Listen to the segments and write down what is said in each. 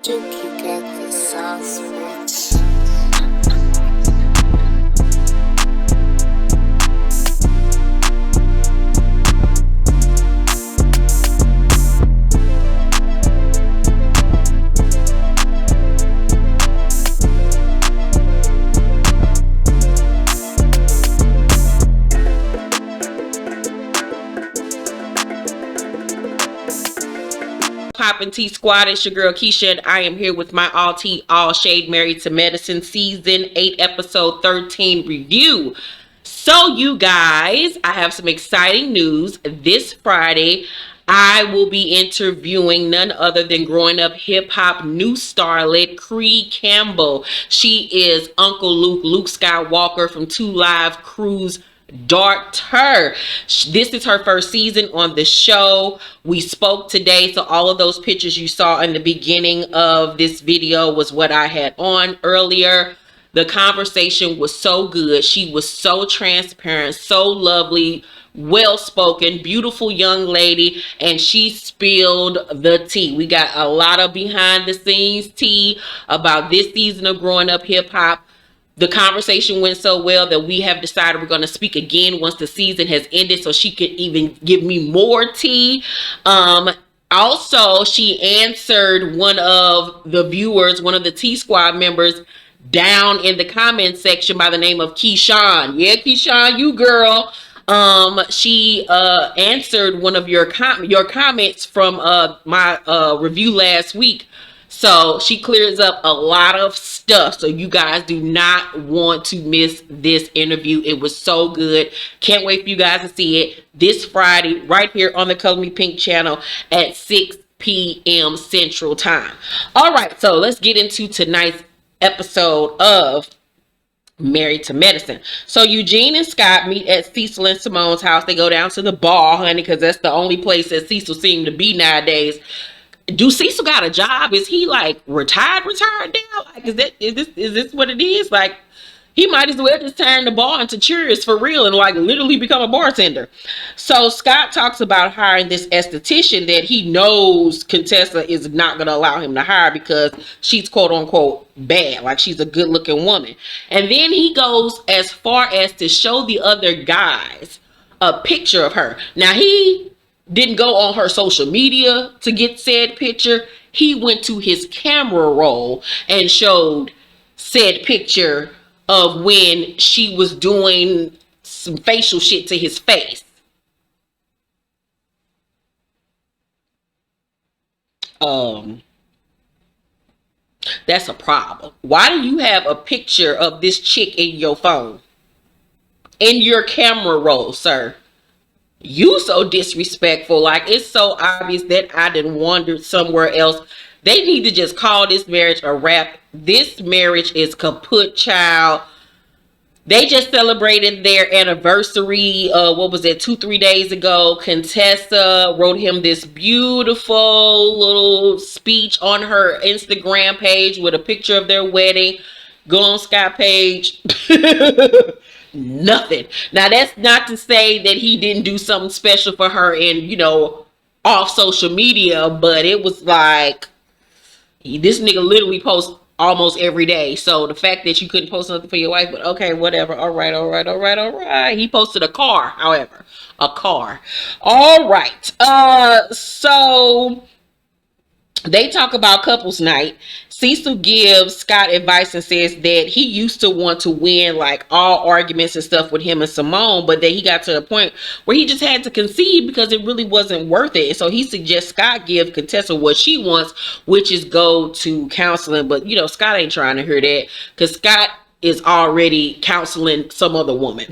You got the sauce, bitch. Poppin' Tea Squad, it's your girl Keisha, and I am here with my all tea, all shade, Married to Medicine season 8, episode 13 review. So, you guys, I have some exciting news. This Friday, I will be interviewing none other than growing up hip hop new starlet Cree Campbell. She is Uncle Luke Skywalker from 2 Live Crew's daughter. This is her first season on the show. We spoke today, so all of those pictures you saw in the beginning of this video was what I had on earlier. The conversation was so good. She was so transparent, so lovely, well-spoken, beautiful young lady, and she spilled the tea. We got a lot of behind-the-scenes tea about this season of Growing Up Hip Hop. The conversation went so well that we have decided we're going to speak again once the season has ended so she could even give me more tea. Also, she answered one of the viewers, one of the Tea Squad members down in the comment section by the name of Keyshawn. Yeah, Keyshawn, you girl. She answered one of your comments from my review last week. So she clears up a lot of stuff. So you guys do not want to miss this interview. It was so good. Can't wait for you guys to see it this Friday right here on the Color Me Pink channel at 6 p.m. Central Time. All right, so let's get into tonight's episode of Married to Medicine. So Eugene and Scott meet at Cecil and Simone's house. They go down to the bar, honey, because that's the only place that Cecil seems to be nowadays. Do Cecil got a job? Is he like retired now? Like, is this what it is? Like, he might as well just turn the bar into Cheers for real and like literally become a bartender. So Scott talks about hiring this esthetician that he knows Contessa is not going to allow him to hire because she's quote unquote bad. Like, she's a good looking woman. And then he goes as far as to show the other guys a picture of her. Now, he didn't go on her social media to get said picture. He went to his camera roll and showed said picture of when she was doing some facial shit to his face. That's a problem. Why do you have a picture of this chick in your phone? In your camera roll, sir? You so disrespectful. Like, it's so obvious that I done wandered somewhere else. They need to just call this marriage a wrap. This marriage is kaput, child. They just celebrated their anniversary. What was it, 2-3 days ago? Contessa wrote him this beautiful little speech on her Instagram page with a picture of their wedding. Go on Scott page. Nothing. Now, that's not to say that he didn't do something special for her and, you know, off social media, but it was like, this nigga literally posts almost every day. So the fact that you couldn't post something for your wife, but okay, whatever. All right. He posted a car, however. A car. All right. So they talk about couples night. Cecil gives Scott advice and says that he used to want to win like all arguments and stuff with him and Simone, but then he got to a point where he just had to concede because it really wasn't worth it. And so he suggests Scott give Contessa what she wants, which is go to counseling. But, you know, Scott ain't trying to hear that because Scott is already counseling some other woman.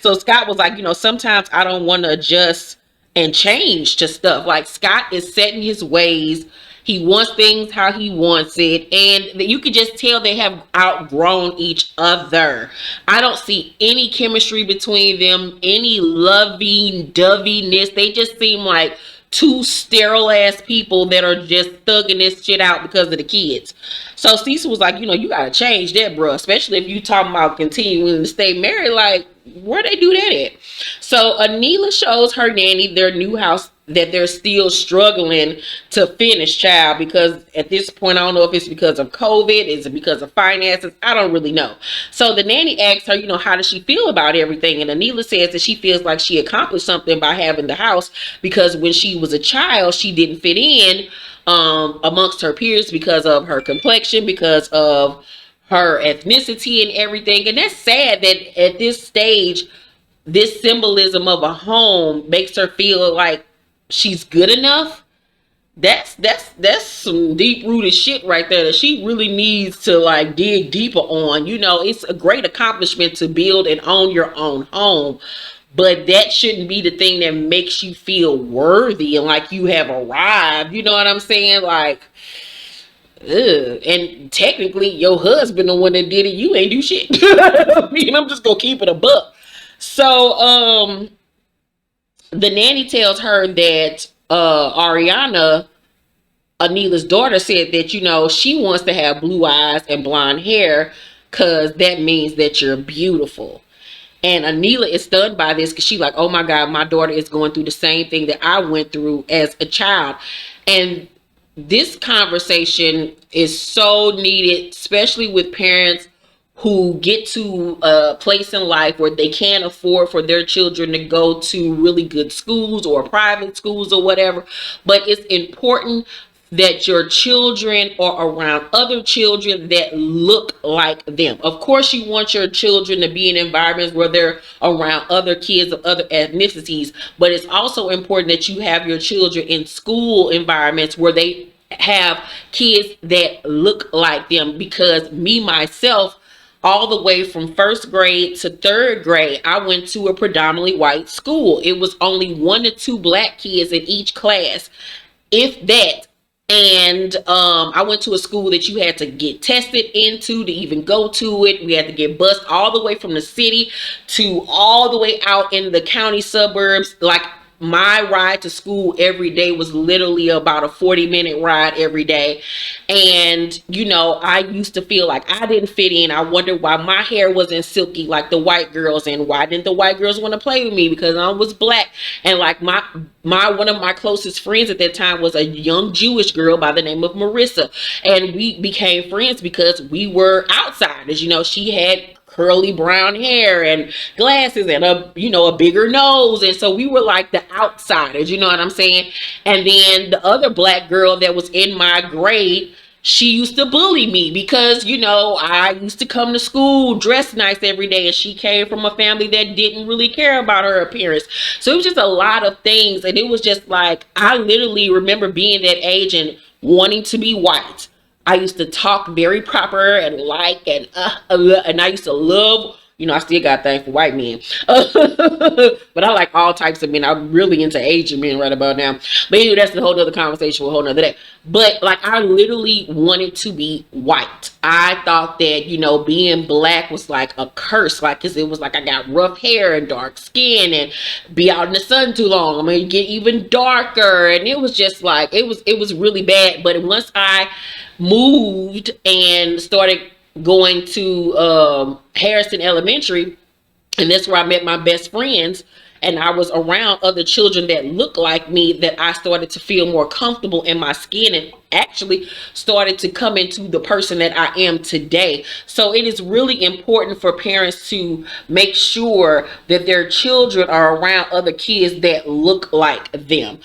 So Scott was like, you know, sometimes I don't want to adjust and change to stuff. Like, Scott is set in his ways. He wants things how he wants it. And you can just tell they have outgrown each other. I don't see any chemistry between them, any lovey-doveyness. They just seem like 2 sterile ass people that are just thugging this shit out because of the kids. So Cecil was like, you know, you got to change that, bro. Especially if you talking about continuing to stay married. Like, where they do that at? So Anila shows her nanny their new house that they're still struggling to finish, child, because at this point, I don't know if it's because of COVID, is it because of finances? I don't really know. So the nanny asks her, how does she feel about everything? And Anila says that she feels like she accomplished something by having the house, because when she was a child, she didn't fit in amongst her peers because of her complexion, because of her ethnicity and everything. And that's sad that at this stage, this symbolism of a home makes her feel like she's good enough. That's some deep rooted shit right there that she really needs to like dig deeper on. It's a great accomplishment to build and own your own home, but that shouldn't be the thing that makes you feel worthy and like you have arrived. You know what I'm saying? Like, ugh. And technically your husband the one that did it, you ain't do shit. I mean, I'm just gonna keep it a buck. So the nanny tells her that Ariana, Anila's daughter, said that she wants to have blue eyes and blonde hair because that means that you're beautiful. And Anila is stunned by this because she's like, oh my God, my daughter is going through the same thing that I went through as a child. And this conversation is so needed, especially with parents who get to a place in life where they can't afford for their children to go to really good schools or private schools or whatever. But it's important that your children are around other children that look like them. Of course, you want your children to be in environments where they're around other kids of other ethnicities, but it's also important that you have your children in school environments where they have kids that look like them. Because me, myself, all the way from first grade to third grade, I went to a predominantly white school. It was only 1 to 2 black kids in each class, if that. And I went to a school that you had to get tested into to even go to it. We had to get bused all the way from the city to all the way out in the county suburbs. Like, my ride to school every day was literally about a 40-minute ride every day. And I used to feel like I didn't fit in. I wondered why my hair wasn't silky like the white girls, and why didn't the white girls want to play with me because I was black. And like my one of my closest friends at that time was a young Jewish girl by the name of Marissa, and we became friends because we were outsiders. She had curly brown hair and glasses and a bigger nose, and so we were like the outsiders, you know what I'm saying? And then the other black girl that was in my grade, she used to bully me because I used to come to school dressed nice every day, and she came from a family that didn't really care about her appearance. So it was just a lot of things, and it was just like, I literally remember being that age and wanting to be white. I used to talk very proper and and I used to love, I still got a thing for white men. But I like all types of men. I'm really into Asian men right about now. But anyway, that's a whole other conversation for a whole nother day. But like, I literally wanted to be white. I thought that, being black was like a curse. Like, cause it was like I got rough hair and dark skin and be out in the sun too long, I'm gonna get even darker. And it was just like, it was really bad. But once I moved and started going to Harrison Elementary, and that's where I met my best friends, and I was around other children that looked like me, that I started to feel more comfortable in my skin and actually started to come into the person that I am today. So it is really important for parents to make sure that their children are around other kids that look like them.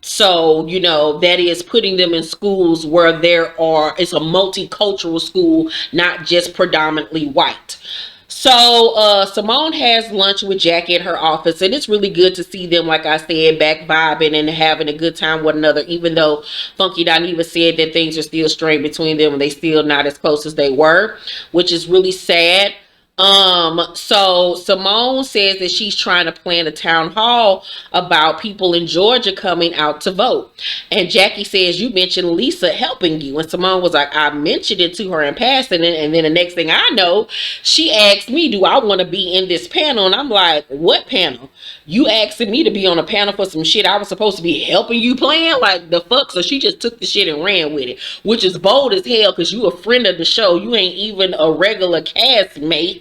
So, that is putting them in schools where it's a multicultural school, not just predominantly white. So Simone has lunch with Jackie at her office, and it's really good to see them, like I said, back vibing and having a good time with one another, even though Funky Dineva said that things are still strained between them and they still not as close as they were, which is really sad. So Simone says that she's trying to plan a town hall about people in Georgia coming out to vote. And Jackie says, you mentioned Lisa helping you. And Simone was like, I mentioned it to her in passing. And then the next thing I know, she asked me, do I want to be in this panel? And I'm like, what panel? You asking me to be on a panel for some shit I was supposed to be helping you plan? Like, the fuck? So she just took the shit and ran with it, which is bold as hell, because you a friend of the show. You ain't even a regular castmate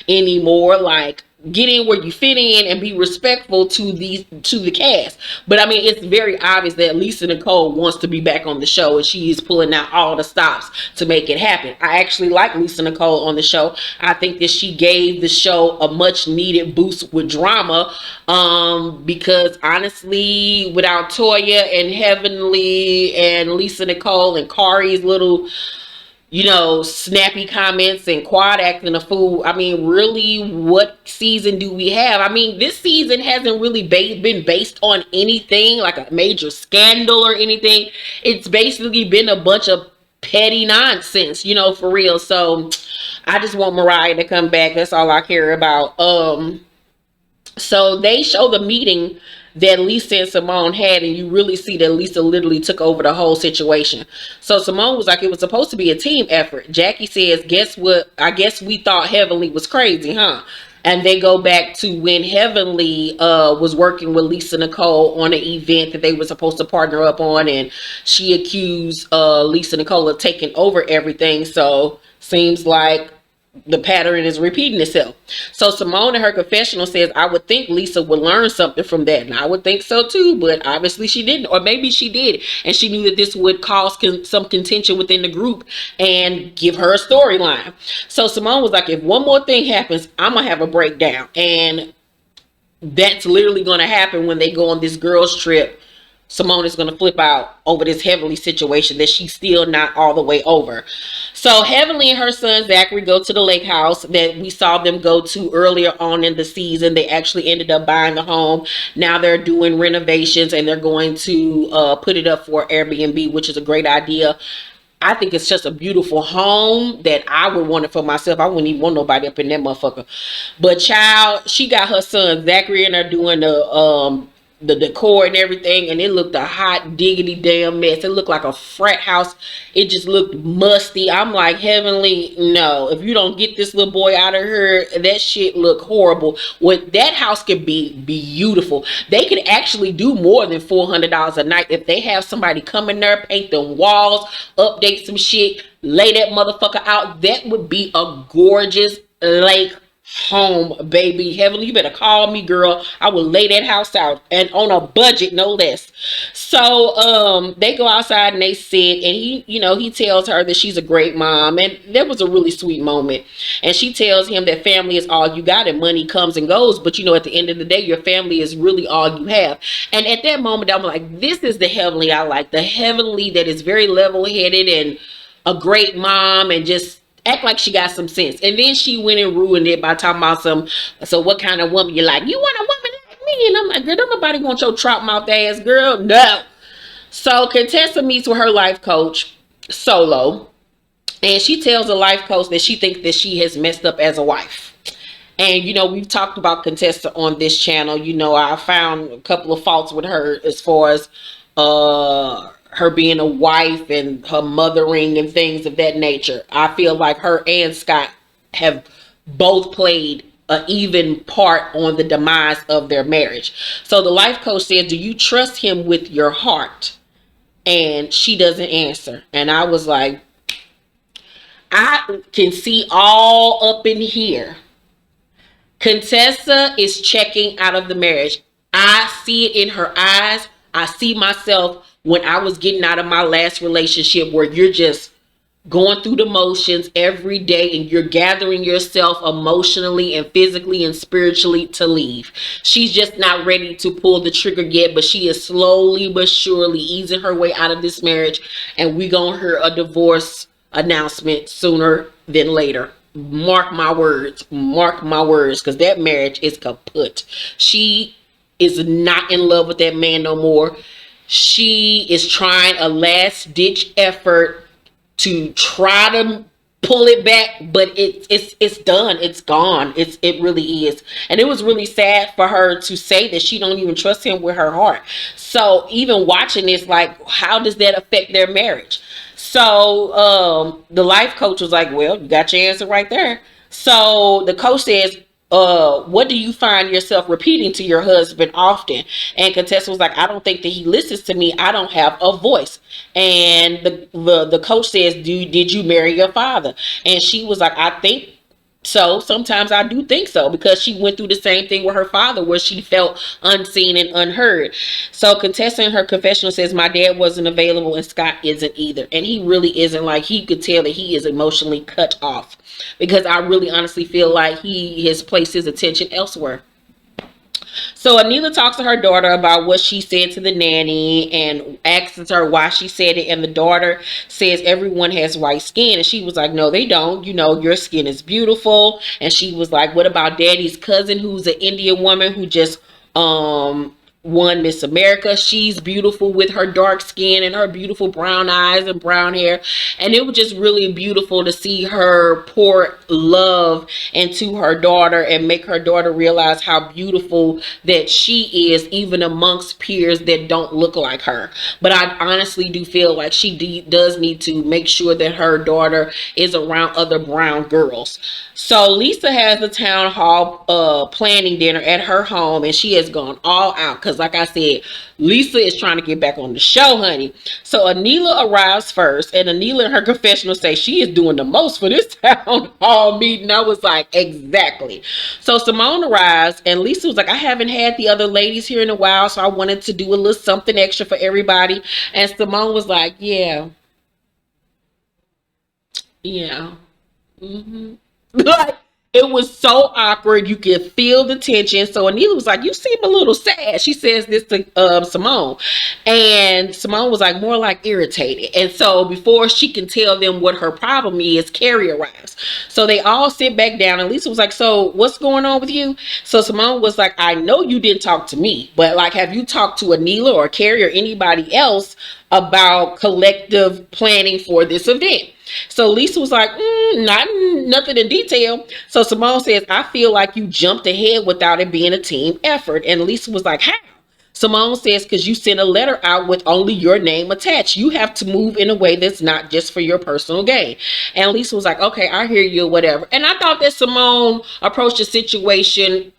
anymore. Like, get in where you fit in and be respectful to the cast. But I mean, it's very obvious that Lisa Nicole wants to be back on the show, and she is pulling out all the stops to make it happen. I actually like Lisa Nicole on the show. I think that she gave the show a much needed boost with drama, because honestly, without Toya and Heavenly and Lisa Nicole and Kari's little, snappy comments and Quad acting a fool. I mean, really, what season do we have? I mean, this season hasn't really been based on anything like a major scandal or anything. It's basically been a bunch of petty nonsense, for real. So I just want Mariah to come back. That's all I care about. So they show the meeting that Lisa and Simone had, and you really see that Lisa literally took over the whole situation. So Simone was like, it was supposed to be a team effort. Jackie says, guess what? I guess we thought Heavenly was crazy, huh? And they go back to when Heavenly was working with Lisa Nicole on an event that they were supposed to partner up on, and she accused Lisa Nicole of taking over everything. So seems like the pattern is repeating itself. So Simone in her confessional says, I would think Lisa would learn something from that. And I would think so too, but obviously she didn't. Or maybe she did, and she knew that this would cause some contention within the group and give her a storyline. So Simone was like, if one more thing happens, I'm going to have a breakdown. And that's literally going to happen when they go on this girls trip. Simone is going to flip out over this Heavenly situation that she's still not all the way over. So Heavenly and her son Zachary go to the lake house that we saw them go to earlier on in the season. They actually ended up buying the home. Now they're doing renovations, and they're going to put it up for Airbnb, which is a great idea. I think it's just a beautiful home that I would want it for myself. I wouldn't even want nobody up in that motherfucker. But child, she got her son Zachary and they're doing the decor and everything, and it looked a hot diggity damn mess. It looked like a frat house. It just looked musty. I'm like, Heavenly, no, if you don't get this little boy out of here, that shit look horrible. What that house could be beautiful. They could actually do more than $400 a night if they have somebody come in there, paint them walls, update some shit, lay that motherfucker out. That would be a gorgeous lake home, baby. Heavenly, you better call me, girl. I will lay that house out, and on a budget, no less. So they go outside and they sit, and he tells her that she's a great mom, and that was a really sweet moment. And she tells him that family is all you got, and money comes and goes, but at the end of the day, your family is really all you have. And at that moment, I'm like, this is the Heavenly I like. The Heavenly that is very level-headed and a great mom, and just act like she got some sense. And then she went and ruined it by talking about so what kind of woman you like? You want a woman like me? And I'm like, girl, don't nobody want your trout mouth ass, girl. No. So Contessa meets with her life coach, Solo, and she tells the life coach that she thinks that she has messed up as a wife. And we've talked about Contessa on this channel. I found a couple of faults with her as far as her being a wife and her mothering and things of that nature. I feel like her and Scott have both played an even part on the demise of their marriage. So the life coach said, do you trust him with your heart? And she doesn't answer. And I was like, I can see all up in here. Contessa is checking out of the marriage. I see it in her eyes. I see myself when I was getting out of my last relationship, where you're just going through the motions every day and you're gathering yourself emotionally and physically and spiritually to leave. She's just not ready to pull the trigger yet, but she is slowly but surely easing her way out of this marriage, and we gonna hear a divorce announcement sooner than later. Mark my words, because that marriage is kaput. She is not in love with that man no more. She is trying a last ditch effort to try to pull it back, but it's done. It's gone. It really is. And it was really sad for her to say that she don't even trust him with her heart. So even watching this, like, how does that affect their marriage? So the life coach was like, well, you got your answer right there. So the coach says, what do you find yourself repeating to your husband often? And Contessa was like, I don't think that he listens to me. I don't have a voice. And the coach says, did you marry your father? And she was like, I think So sometimes I do think so, because she went through the same thing with her father, where she felt unseen and unheard. So Contessa in her confessional says, my dad wasn't available and Scott isn't either. And he really isn't. Like, he could tell that he is emotionally cut off, because I really honestly feel like he has placed his attention elsewhere. So Anila talks to her daughter about what she said to the nanny and asks her why she said it. And the daughter says everyone has white skin. And she was like, no, they don't. You know, your skin is beautiful. And she was like, what about daddy's cousin, who's an Indian woman who just won Miss America? She's beautiful with her dark skin and her beautiful brown eyes and brown hair. And it was just really beautiful to see her pour love into her daughter and make her daughter realize how beautiful that she is, even amongst peers that don't look like her. But I honestly do feel like she does need to make sure that her daughter is around other brown girls. So Lisa has a town hall planning dinner at her home, and she has gone all out because, like I said, Lisa is trying to get back on the show, honey. So Anila arrives first, and Anila in her confessional say she is doing the most for this town hall meeting. I was like, exactly. So Simone arrives, and Lisa was like, I haven't had the other ladies here in a while, so I wanted to do a little something extra for everybody. And Simone was like, yeah. Like, it was so awkward. You could feel the tension. So Anila was like, you seem a little sad. She says this to Simone. And Simone was like, more like irritated. And so before she can tell them what her problem is, Carrie arrives. So they all sit back down. And Lisa was like, so what's going on with you? So Simone was like, I know you didn't talk to me, but like, have you talked to Anila or Carrie or anybody else about collective planning for this event? So Lisa was like, nothing in detail. So Simone says, I feel like you jumped ahead without it being a team effort. And Lisa was like, how? Simone says, because you sent a letter out with only your name attached. You have to move in a way that's not just for your personal gain. And Lisa was like, okay, I hear you, whatever. And I thought that Simone approached the situation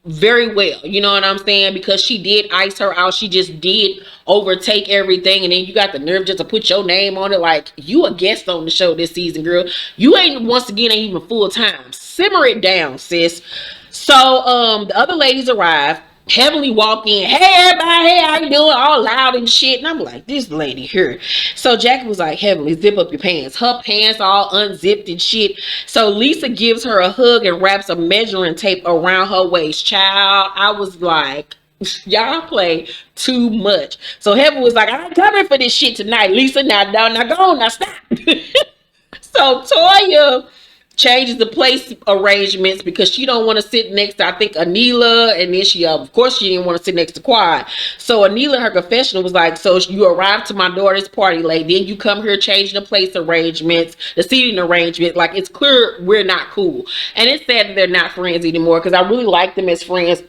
very well, you know what I'm saying, because she did ice her out. She just did overtake everything, and then you got the nerve just to put your name on it. Like, you a guest on the show this season, girl. You ain't, once again, ain't even full time. Simmer it down, sis. So the other ladies arrive. Heavenly walk in, hey everybody, hey, how you doing? All loud and shit. And I'm like, this lady here. So Jackie was like, Heavenly, zip up your pants. Her pants all unzipped and shit. So Lisa gives her a hug and wraps a measuring tape around her waist. Child, I was like, y'all play too much. So Heaven was like, I'm coming for this shit tonight. Lisa, now go on, now stop. So Toya changes the place arrangements because she don't want to sit next to, I think, Anila, and then she of course she didn't want to sit next to Quad. So Anila in her confessional was like, so you arrived to my daughter's party late, then you come here changing the place arrangements, the seating arrangement. Like, it's clear we're not cool. And it's sad that they're not friends anymore, because I really like them as friends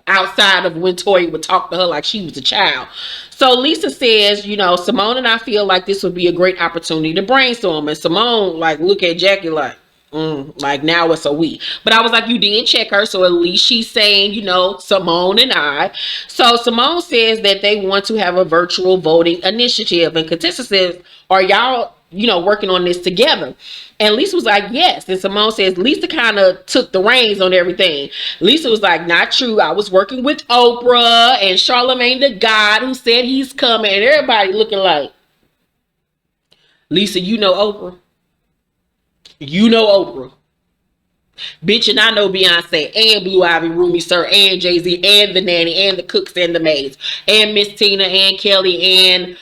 outside of when Toya would talk to her like she was a child. So Lisa says, you know, Simone and I feel like this would be a great opportunity to brainstorm. And Simone, like, look at Jackie like, like, now it's a we. But I was like, you did check her, so at least she's saying, you know, Simone and I. So Simone says that they want to have a virtual voting initiative. And Contessa says, are y'all, you know, working on this together? And Lisa was like, yes. And Simone says, Lisa kind of took the reins on everything. Lisa was like, not true. I was working with Oprah and Charlamagne the God, who said he's coming. And everybody looking like, Lisa, you know Oprah. You know Oprah. Bitch, and I know Beyonce and Blue Ivy, Rumi Sir, and Jay-Z, and the nanny, and the cooks, and the maids, and Miss Tina, and Kelly, and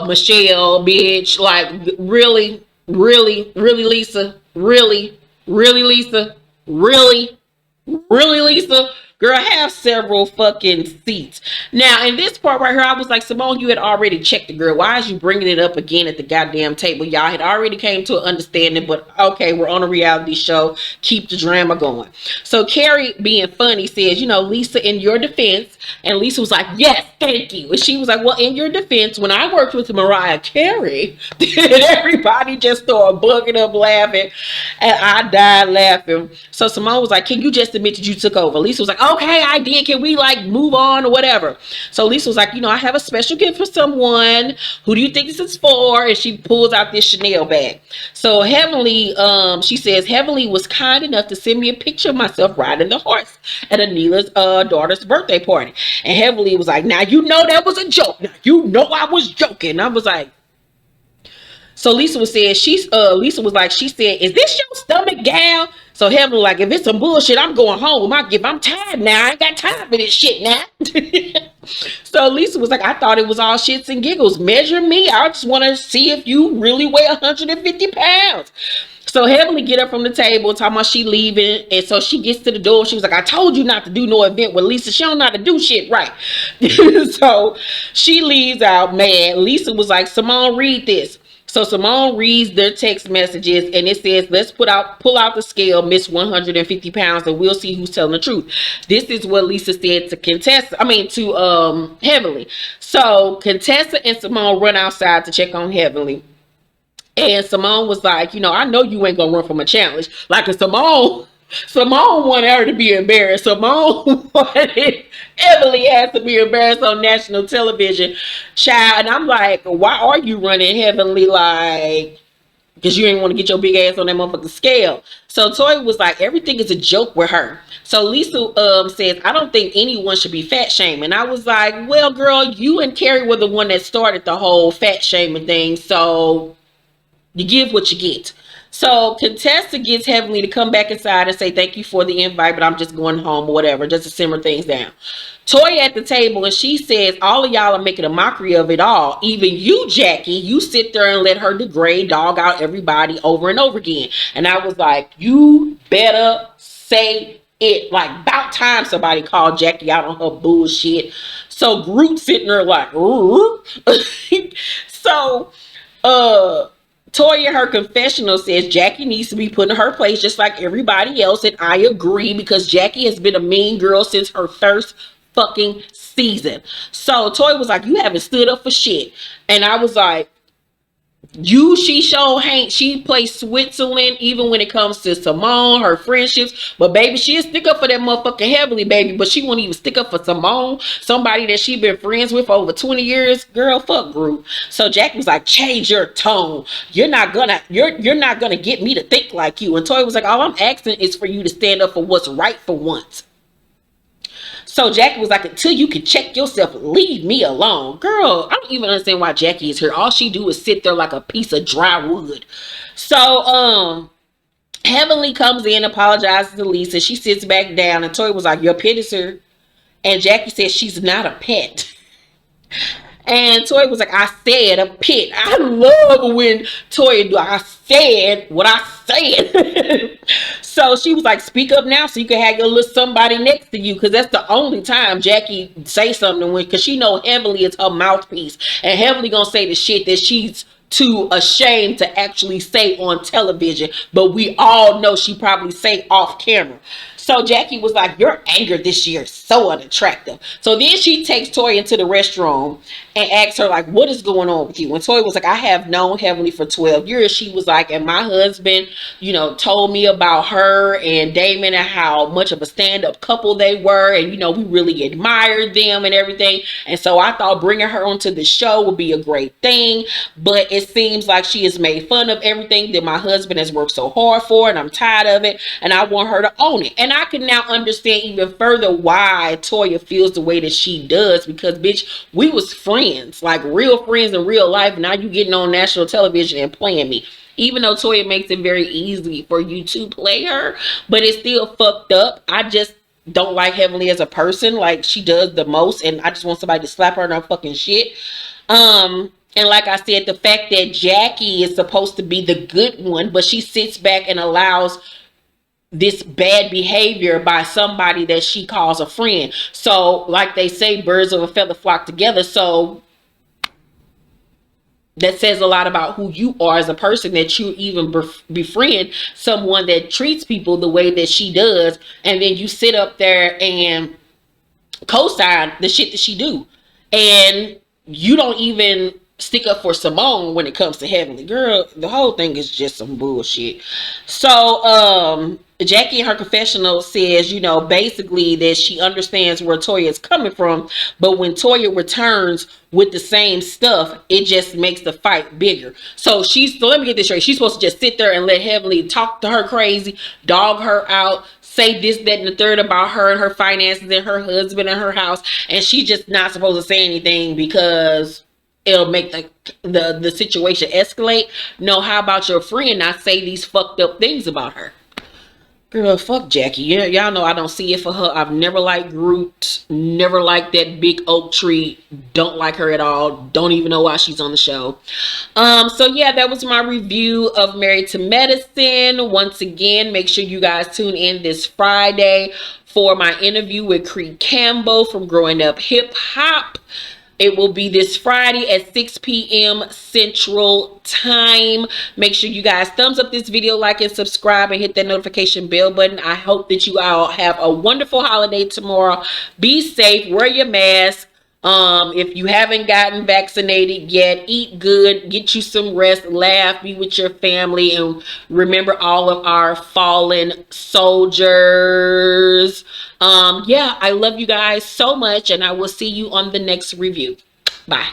Michelle, bitch. Like, really, Lisa? Really, Lisa? Really, Lisa? Girl, have several fucking seats. Now, in this part right here, I was like, Simone, you had already checked the girl. Why is you bringing it up again at the goddamn table? Y'all had already came to an understanding, but okay, we're on a reality show. Keep the drama going. So Carrie, being funny, says, you know, Lisa, in your defense. And Lisa was like, yes, thank you. And she was like, well, in your defense, when I worked with Mariah Carey, everybody just started bugging up laughing. And I died laughing. So Simone was like, can you just admit that you took over? Lisa was like, okay, I did. Can we like move on or whatever? So Lisa was like, I have a special gift for someone. Who do you think this is for? And she pulls out this Chanel bag. So Heavenly, she says, Heavenly was kind enough to send me a picture of myself riding the horse at Anila's daughter's birthday party. And Heavenly was like, now you know that was a joke. Now you know I was joking. I was like, so Lisa was saying, Lisa was like, she said, is this your stomach, gal? So Heavenly like, if it's some bullshit, I'm going home. I'm tired now. I ain't got time for this shit now. So Lisa was like, I thought it was all shits and giggles. Measure me. I just want to see if you really weigh 150 pounds. So Heavenly get up from the table, talking about she leaving. And so she gets to the door. She was like, I told you not to do no event with Lisa. She don't know how to do shit right. So she leaves out mad. Lisa was like, Simone, read this. So Simone reads their text messages and it says, let's pull out the scale, miss 150 pounds, and we'll see who's telling the truth. This is what Lisa said to Heavenly. So Contessa and Simone run outside to check on Heavenly. And Simone was like, I know you ain't gonna run from a challenge. Like Simone wanted her to be embarrassed. Simone wanted Emily has to be embarrassed on national television. Child, and I'm like, why are you running, Heavenly? Like, because you ain't want to get your big ass on that motherfucking scale. So Toya was like, everything is a joke with her. So Lisa says, I don't think anyone should be fat shaming. I was like, well, girl, you and Carrie were the one that started the whole fat shaming thing. So you give what you get. So Contessa gets Heavenly to come back inside and say, thank you for the invite, but I'm just going home or whatever, just to simmer things down. Toya at the table, and she says, all of y'all are making a mockery of it all. Even you, Jackie, you sit there and let her degrade, dog out everybody over and over again. And I was like, you better say it. Like, about time somebody called Jackie out on her bullshit. So Groot sitting there like, so, Toya, her confessional says Jackie needs to be put in her place just like everybody else. And I agree, because Jackie has been a mean girl since her first fucking season. So Toya was like, you haven't stood up for shit. And I was like, she plays Switzerland even when it comes to Simone, her friendships. But baby, she'll stick up for that motherfucking Heavenly, baby. But she won't even stick up for Simone, somebody that she been friends with for over 20 years. Girl, fuck Group. So Jack was like, change your tone. You're not gonna get me to think like you. And Toya was like, all I'm asking is for you to stand up for what's right for once. So Jackie was like, until you can check yourself, leave me alone. Girl, I don't even understand why Jackie is here. All she do is sit there like a piece of dry wood. So, Heavenly comes in, apologizes to Lisa. She sits back down, and Toya was like, your pet is here. And Jackie says she's not a pet. And Toya was like, I said a pit. I love when Toya do. I said what I said. So she was like, speak up now so you can have your little somebody next to you. Because that's the only time Jackie say something, because she know Heavenly is her mouthpiece. And Heavenly gonna say the shit that she's too ashamed to actually say on television. But we all know she probably say off camera. So Jackie was like, your anger this year is so unattractive. So then she takes Toya into the restroom and asks her, like, what is going on with you? And Toya was like, I have known Heavenly for 12 years. She was like, and my husband, told me about her and Damon and how much of a stand-up couple they were. And, we really admired them and everything. And so I thought bringing her onto the show would be a great thing. But it seems like she has made fun of everything that my husband has worked so hard for. And I'm tired of it. And I want her to own it. And I can now understand even further why Toya feels the way that she does, because bitch, we was friends, like real friends in real life. Now you getting on national television and playing me. Even though Toya makes it very easy for you to play her, but it's still fucked up. I just don't like Heavenly as a person. Like, she does the most, and I just want somebody to slap her in her fucking shit. And like I said, the fact that Jackie is supposed to be the good one, but she sits back and allows this bad behavior by somebody that she calls a friend. So like they say, birds of a feather flock together. So that says a lot about who you are as a person, that you even befriend someone that treats people the way that she does. And then you sit up there and co-sign the shit that she do. And you don't even stick up for Simone when it comes to Heavenly. Girl, the whole thing is just some bullshit. So, Jackie in her confessional says, you know, basically that she understands where Toya is coming from, but when Toya returns with the same stuff, it just makes the fight bigger. So let me get this straight. She's supposed to just sit there and let Heavenly talk to her crazy, dog her out, say this, that, and the third about her and her finances and her husband and her house, and she's just not supposed to say anything because it'll make the situation escalate. No, how about your friend not say these fucked up things about her? Girl, fuck Jackie. Yeah, y'all know I don't see it for her. I've never liked Groot. Never liked that big oak tree. Don't like her at all. Don't even know why she's on the show. So yeah, that was my review of Married to Medicine. Once again, make sure you guys tune in this Friday for my interview with Creed Campbell from Growing Up Hip Hop. It will be this Friday at 6 p.m. Central Time. Make sure you guys thumbs up this video, like and subscribe, and hit that notification bell button. I hope that you all have a wonderful holiday tomorrow. Be safe. Wear your mask. If you haven't gotten vaccinated yet, eat good, get you some rest, laugh, be with your family, and remember all of our fallen soldiers. Yeah, I love you guys so much, and I will see you on the next review. Bye.